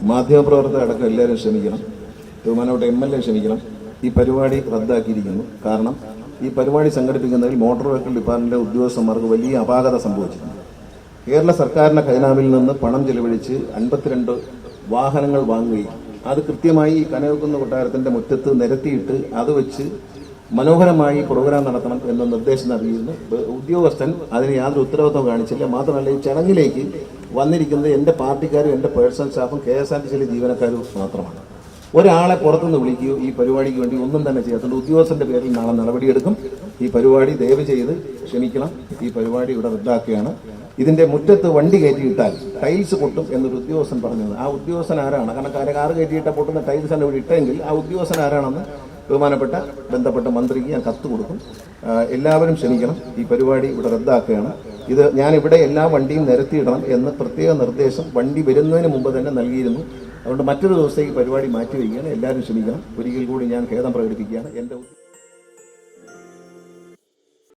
മാധ്യമപ്രവർത്തകരടക്കം എല്ലാവരും ക്ഷമിക്കണം, ബഹുമാനപ്പെട്ട MLA ക്ഷമിക്കണം. ഈ പരിപാടി റദ്ദാക്കിയിരിക്കുന്നു. കാരണം ഈ പരിപാടി സംഘടിപ്പിക്കുന്നതിൽ മോട്ടോർ വെഹിക്കിൾ ഡിപ്പാർട്ട്മെന്റിലെ ഉദ്യോഗസ്ഥന്മാർക്ക് വലിയ അപാകത സംഭവിച്ചിട്ടുണ്ട്. കേരള സർക്കാരിന്റെ ഖജനാവിൽ നിന്ന് പണം ചെലവഴിച്ച് 52 വാഹനങ്ങൾ വാങ്ങുകയും അത് കൃത്യമായി ഈ കനകക്കുന്ന് കൊട്ടാരത്തിന്റെ മുറ്റത്ത് നിരത്തിയിട്ട് അത് വെച്ച് മനോഹരമായി പ്രോഗ്രാം നടത്തണം എന്ന നിർദ്ദേശം നൽകിയിരുന്നു. ഉദ്യോഗസ്ഥൻ അതിന് യാതൊരു ഉത്തരവാദിത്വം കാണിച്ചില്ല. മാത്രമല്ല, ഈ ചടങ്ങിലേക്ക് വന്നിരിക്കുന്നത് എൻ്റെ പാർട്ടിക്കാരും എൻ്റെ പേഴ്സണൽ സ്റ്റാഫും KSRTCയിലെ ജീവനക്കാരും മാത്രമാണ്. ഒരാളെ പുറത്തുനിന്ന് വിളിക്കുകയോ ഈ പരിപാടിക്ക് വേണ്ടി ഒന്നും തന്നെ ചെയ്യാത്തതുകൊണ്ട് ഉദ്യോഗസ്ഥന്റെ പേരിൽ നാളെ നടപടിയെടുക്കും. ഈ പരിപാടി ദയവ് ചെയ്ത് ക്ഷമിക്കണം. ഈ പരിപാടി ഇവിടെ റദ്ദാക്കുകയാണ്. ഇതിന്റെ മുറ്റത്ത് വണ്ടി കയറ്റിയിട്ടാൽ ടൈൽസ് പൊട്ടും എന്നൊരു ഉദ്യോഗസ്ഥൻ പറഞ്ഞത്. ആ ഉദ്യോഗസ്ഥൻ ആരാണ്? കാരണം കാറ് കയറ്റിയിട്ട പൊട്ടുന്ന ടൈൽസ് ആണ് ഇവിടെ ഇട്ടെങ്കിൽ ആ ഉദ്യോഗസ്ഥൻ ആരാണെന്ന് ബന്ധപ്പെട്ട മന്ത്രിക്ക് ഞാൻ കത്ത് കൊടുക്കും. എല്ലാവരും ക്ഷമിക്കണം. ഈ പരിപാടി ഇവിടെ റദ്ദാക്കുകയാണ്. ഇത് ഞാനിവിടെ എല്ലാ വണ്ടിയും നിരത്തിയിടണം എന്ന് പ്രത്യേക നിർദ്ദേശം വണ്ടി വരുന്നതിന് മുമ്പ് തന്നെ നൽകിയിരുന്നു. അതുകൊണ്ട് മറ്റൊരു ദിവസത്തേക്ക് പരിപാടി മാറ്റിവെക്കുകയാണ്. എല്ലാവരും ക്ഷമിക്കണം. ഒരിക്കൽ കൂടി ഞാൻ ഖേദം പ്രകടിപ്പിക്കുകയാണ്.